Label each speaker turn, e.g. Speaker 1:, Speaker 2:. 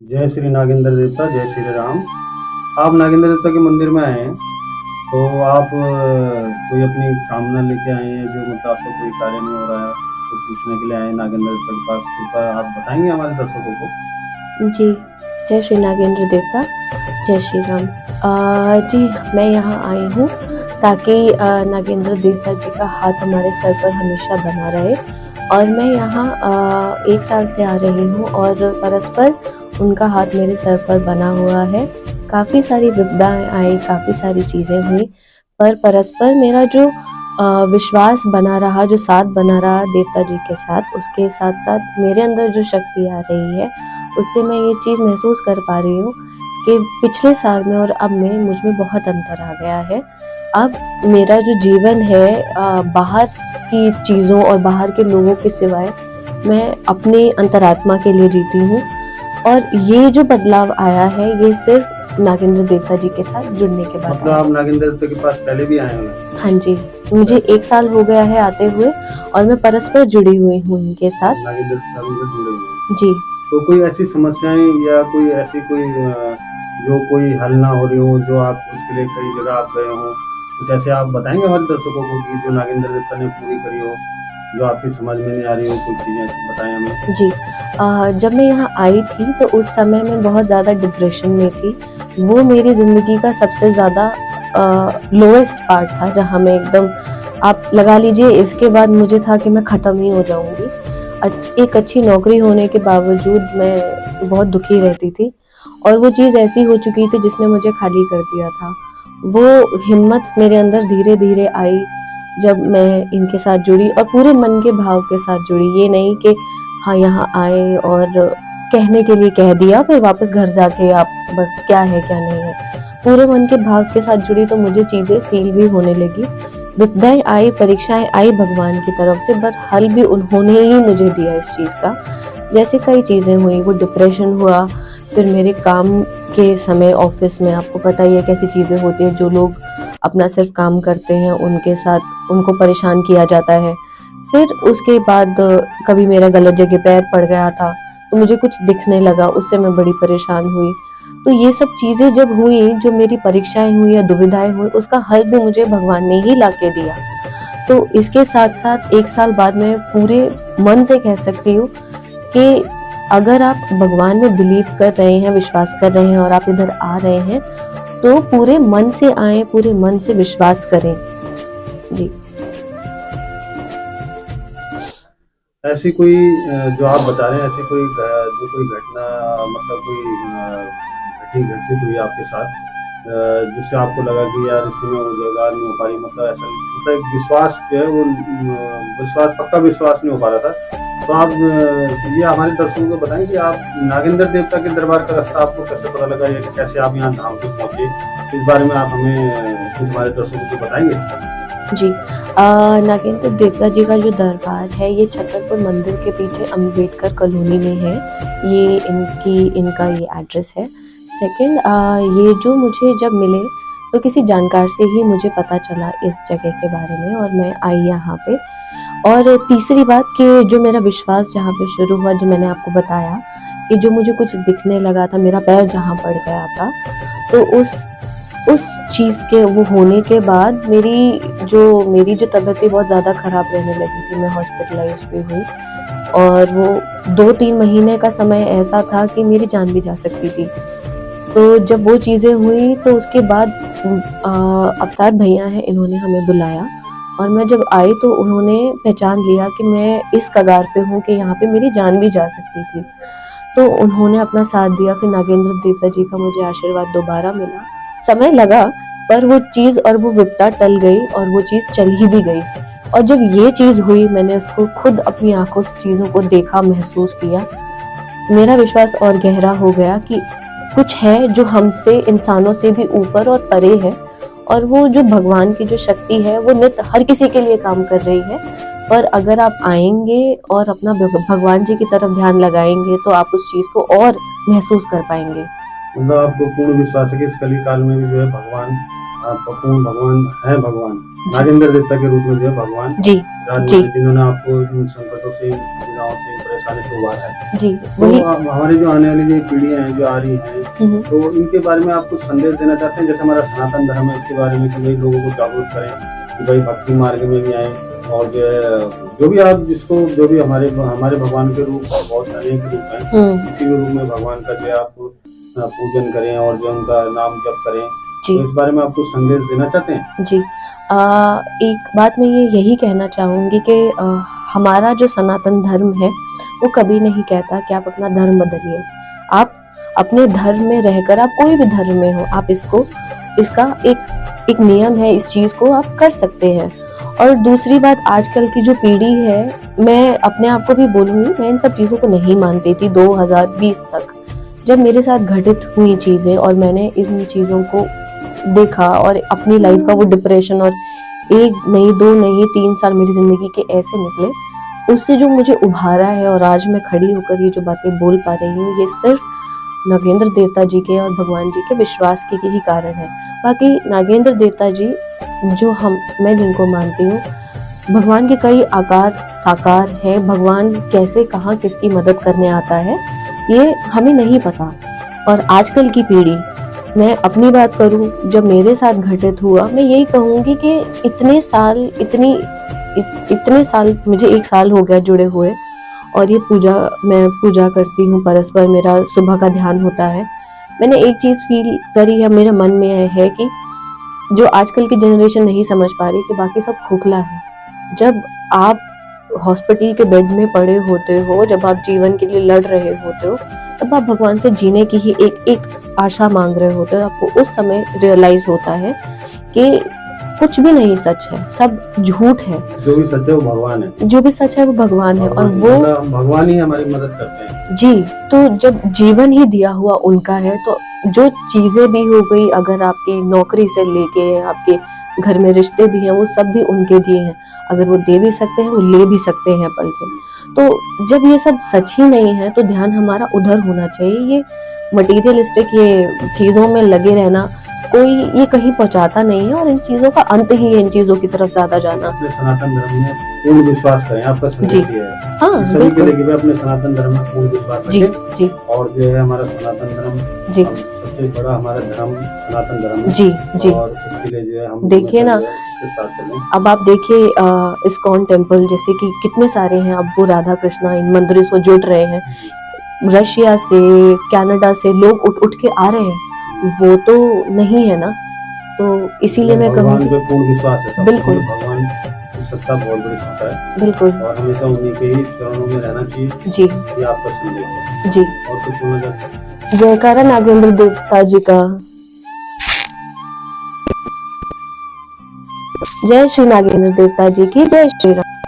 Speaker 1: जय श्री नागेंद्र देवता, जय श्री राम। आप नागेंद्र देवता के मंदिर में आए हैं, तो आप कोई अपनी कामना लेके आए हैं, जो मतलब आपका कोई कार्य नहीं हो रहा है, तो पूछने के लिए आए हैं नागेंद्र देवता के पास। कृपया आप बताएंगे हमारे दर्शकों को।
Speaker 2: जी, जय श्री नागेंद्र देवता, जय श्री राम। जी, मैं यहाँ आई हूँ ताकि नागेंद्र देवता जी का हाथ हमारे सर पर हमेशा बना रहे। और मैं यहाँ 1 साल से आ रही हूँ और परस्पर उनका हाथ मेरे सर पर बना हुआ है। काफ़ी सारी विपदाएँ आई, काफ़ी सारी चीज़ें हुई, पर परस्पर मेरा जो विश्वास बना रहा, जो साथ बना रहा देवता जी के साथ, उसके साथ-साथ मेरे अंदर जो शक्ति आ रही है, उससे मैं ये चीज़ महसूस कर पा रही हूँ कि पिछले साल में और अब में मुझ में बहुत अंतर आ गया है। अब मेरा जो जीवन है बाहर की चीज़ों और बाहर के लोगों के सिवाय मैं अपनी अंतरात्मा के लिए जीती हूँ। और ये जो बदलाव आया है, ये सिर्फ़ नागेंद्र देवता जी के साथ जुड़ने के बाद
Speaker 1: मतलब
Speaker 2: आया
Speaker 1: आप
Speaker 2: है।
Speaker 1: नागेंद्र देवता के पास पहले भी आए हैं?
Speaker 2: हाँ जी, मुझे 1 साल हो गया है आते हुए और मैं परस्पर जुड़ी हुई हूँ इनके साथ।
Speaker 1: नागेंद्र देवता से जुड़े हुए हैं।
Speaker 2: जी।
Speaker 1: तो कोई ऐसी समस्याएं या कोई ऐसी कोई जो कोई हल ना हो रही हो, जो आप उसके लिए कई जगह आप गए हो, कुछ ऐसे आप बताएंगे हमारे दर्शकों को कि जो नागेंद्र देवता ने पूरी करी हो, जो आपकी समझ में नहीं आ रही हो, कुछ चीजें बताएं हमें।
Speaker 2: जी। जब मैं यहाँ आई थी तो उस समय मैं बहुत ज़्यादा डिप्रेशन में थी। वो मेरी ज़िंदगी का सबसे ज़्यादा लोएस्ट पार्ट था, जहाँ मैं एकदम, आप लगा लीजिए, इसके बाद मुझे था कि मैं ख़त्म ही हो जाऊँगी। एक अच्छी नौकरी होने के बावजूद मैं बहुत दुखी रहती थी और वो चीज़ ऐसी हो चुकी थी जिसने मुझे खाली कर दिया था। वो हिम्मत मेरे अंदर धीरे-धीरे आई जब मैं इनके साथ जुड़ी और पूरे मन के भाव के साथ जुड़ी। ये नहीं कि हाँ, यहाँ आए और कहने के लिए कह दिया, फिर वापस घर जाके आप बस क्या है, क्या नहीं है। पूरे मन के भाव के साथ जुड़ी तो मुझे चीज़ें फ़ील भी होने लगी। विपदाएँ आई, परीक्षाएँ आई भगवान की तरफ से, पर हल भी उन्होंने ही मुझे दिया इस चीज़ का। जैसे कई चीज़ें हुई, वो डिप्रेशन हुआ, फिर मेरे काम के समय ऑफ़िस में आपको पता ही है कैसी चीज़ें होती हैं, जो लोग अपना सिर्फ़ काम करते हैं, उनके साथ उनको परेशान किया जाता है। फिर उसके बाद कभी मेरा गलत जगह पैर पड़ गया था, तो मुझे कुछ दिखने लगा, उससे मैं बड़ी परेशान हुई। तो ये सब चीज़ें जब हुई, जो मेरी परीक्षाएँ हुई या दुविधाएँ हुई, उसका हल भी मुझे भगवान ने ही ला के दिया। तो इसके साथ-साथ 1 साल बाद मैं पूरे मन से कह सकती हूँ कि अगर आप भगवान में बिलीव कर रहे हैं, विश्वास कर रहे हैं और आप इधर आ रहे हैं, तो पूरे मन से आएँ, पूरे मन से विश्वास करें। जी।
Speaker 1: ऐसी कोई जो आप बता रहे हैं, ऐसी कोई जो कोई घटना, मतलब कोई घटित हुई आपके साथ, जिससे आपको लगा कि यार इसमें हो जाएगा, नहीं हो पा रही, मतलब ऐसा, मतलब एक विश्वास जो है वो विश्वास, पक्का विश्वास नहीं हो पा रहा था। तो आप ये हमारे दर्शकों को बताएं कि आप नागेंद्र देवता के दरबार का रास्ता आपको कैसे पता लगा, या कैसे आप यहाँ धाम पे पहुंचे, इस बारे में आप हमें कुछ हमारे दर्शकों को बताएंगे।
Speaker 2: जी। नागेंद्र देवता जी का जो दरबार है, ये छतरपुर मंदिर के पीछे अम्बेडकर कॉलोनी में है। ये इनका ये एड्रेस है। सेकंड, ये जो मुझे जब मिले, तो किसी जानकार से ही मुझे पता चला इस जगह के बारे में और मैं आई यहाँ पे। और तीसरी बात कि जो मेरा विश्वास जहाँ पे शुरू हुआ, जो मैंने आपको बताया कि जो मुझे कुछ दिखने लगा था, मेरा पैर जहाँ पड़ गया था, तो उस चीज़ के वो होने के बाद मेरी जो तबीयत थी बहुत ज़्यादा ख़राब रहने लगी थी। मैं हॉस्पिटलाइज़ भी हुई और वो 2-3 महीने का समय ऐसा था कि मेरी जान भी जा सकती थी। तो जब वो चीज़ें हुई तो उसके बाद अवतार भैया हैं, इन्होंने हमें बुलाया और मैं जब आई तो उन्होंने पहचान लिया कि मैं इस कगार पे हूँ कि यहाँ पे मेरी जान भी जा सकती थी। तो उन्होंने अपना साथ दिया। फिर नागेंद्र देवता जी का मुझे आशीर्वाद दोबारा मिला। समय लगा, पर वो चीज़ और वो विपदा टल गई और वो चीज़ चल ही भी गई। और जब ये चीज़ हुई, मैंने उसको खुद अपनी आँखों से चीज़ों को देखा, महसूस किया, मेरा विश्वास और गहरा हो गया कि कुछ है जो हमसे, इंसानों से भी ऊपर और परे है। और वो जो भगवान की जो शक्ति है, वो नित्य हर किसी के लिए काम कर रही है। पर अगर आप आएँगे और अपना भगवान जी की तरफ ध्यान लगाएँगे, तो आप उस चीज़ को और महसूस कर पाएँगे।
Speaker 1: मतलब आपको पूर्ण विश्वास है कि इस कली काल में भी जो है भगवान पूर्ण भगवान है, भगवान
Speaker 2: जी
Speaker 1: नागेंद्र देवता के रूप में जो है भगवान
Speaker 2: जी जी
Speaker 1: जिन्होंने आपको इन संकटों से, इन पीड़ाओं से, इन परेशानी से उबारा है।
Speaker 2: जी
Speaker 1: तो
Speaker 2: वही।
Speaker 1: हमारी जो आने वाली जो पीढ़ियां हैं, जो आ रही हैं,
Speaker 2: हम्म,
Speaker 1: तो इनके बारे में आप कुछ संदेश देना चाहते हैं? जैसे हमारा सनातन धर्म है, इसके बारे में कि भाई लोगों को जागरूक करें कि भाई भक्ति मार्ग में भी आए, और जो है जो भी आप जिसको जो भी हमारे हमारे भगवान के रूप बहुत अनेक रूप हैं, किसी भी रूप में भगवान का जो है आप पूजन करें और जो उनका नाम जप करें।
Speaker 2: जी
Speaker 1: तो इस बारे में आप कुछ संदेश देना चाहते हैं?
Speaker 2: जी। एक बात मैं यही कहना चाहूँगी कि हमारा जो सनातन धर्म है वो कभी नहीं कहता कि आप अपना धर्म बदलिए। आप अपने धर्म में रहकर, आप कोई भी धर्म में हो, आप इसका एक नियम है, इस चीज़ को आप कर सकते हैं। और दूसरी बात, आजकल की जो पीढ़ी है, मैं अपने आप को भी बोलूँगी, मैं इन सब चीज़ों को नहीं मानती थी 2020 तक। जब मेरे साथ घटित हुई चीज़ें और मैंने इन चीज़ों को देखा और अपनी लाइफ का वो डिप्रेशन, और 1 नहीं 2 नहीं 3 साल मेरी ज़िंदगी के ऐसे निकले, उससे जो मुझे उभारा है और आज मैं खड़ी होकर ये जो बातें बोल पा रही हूँ, ये सिर्फ नागेंद्र देवता जी के और भगवान जी के विश्वास के ही कारण है। बाकी नागेंद्र देवता जी मैं जिनको मानती हूँ, भगवान के कई आकार साकार है। भगवान कैसे कहाँ किसकी मदद करने आता है ये हमें नहीं पता। और आजकल की पीढ़ी, मैं अपनी बात करूं, जब मेरे साथ घटित हुआ, मैं यही कहूंगी कि इतने साल मुझे 1 साल हो गया जुड़े हुए, और ये मैं पूजा करती हूँ परस्पर, मेरा सुबह का ध्यान होता है। मैंने एक चीज़ फील करी है, मेरे मन में है कि जो आजकल की जनरेशन नहीं समझ पा रही कि बाकी सब खोखला है। जब आप हॉस्पिटल के बेड में पड़े होते हो, जब आप जीवन के लिए लड़ रहे होते हो, तब आप भगवान से जीने की ही एक आशा मांग रहे होते हो। आपको उस समय रियलाइज होता है कि कुछ भी नहीं सच है, सब झूठ है।
Speaker 1: जो भी सच है वो भगवान है।
Speaker 2: जो भी सच है वो भगवान है, और वो
Speaker 1: भगवान ही हमारी मदद करते हैं।
Speaker 2: जी। तो जब जीवन ही दिया हुआ उनका है, तो जो चीजें भी हो गई, अगर आपकी नौकरी से लेके आपके घर में रिश्ते भी हैं, वो सब भी उनके दिए हैं। अगर वो दे भी सकते हैं, वो ले भी सकते हैं पल पे। तो जब ये सब सच ही नहीं है, तो ध्यान हमारा उधर होना चाहिए। ये मटीरियलिस्टिक ये चीज़ों में लगे रहना, कोई ये कहीं पहुंचाता नहीं है, और इन चीज़ों का अंत ही है इन चीज़ों की तरफ ज़्यादा जाना।
Speaker 1: अपने सनातन धर्म में पूर्ण विश्वास करें, आपका संदेश ये है।
Speaker 2: हाँ,
Speaker 1: सभी के लिए अपने सनातन धर्म में पूर्ण विश्वास
Speaker 2: जी
Speaker 1: रखें।
Speaker 2: जी।
Speaker 1: और जो है हमारा सनातन धर्म
Speaker 2: जी
Speaker 1: सबसे बड़ा हमारा धर्म सनातन धर्म है।
Speaker 2: जी जी।
Speaker 1: और उसके लिए जो है हम
Speaker 2: देखिए ना,
Speaker 1: साथ चलें।
Speaker 2: अब आप देखिए इस्कॉन टेम्पल जैसे कि कितने सारे हैं, अब वो राधा कृष्णा इन मंदिरों से जुड़ रहे हैं। रशिया से, कनाडा से लोग उठ के आ रहे हैं, वो तो नहीं है ना। तो इसीलिए मैं कहूँ,
Speaker 1: भगवान पे पूर्ण विश्वास है।
Speaker 2: बिल्कुल,
Speaker 1: भगवान की सत्ता बहुत बड़ी सत्ता है।
Speaker 2: बिल्कुल,
Speaker 1: और हमेशा उन्हीं के ही चरणों में रहना चाहिए।
Speaker 2: जी,
Speaker 1: ये आपका संदेश है
Speaker 2: जी।
Speaker 1: और कुछ बोलना चाहते हैं?
Speaker 2: जयकारा नागेंद्र देवता जी का। जय श्री नागेंद्र देवता जी की, जय श्री राम।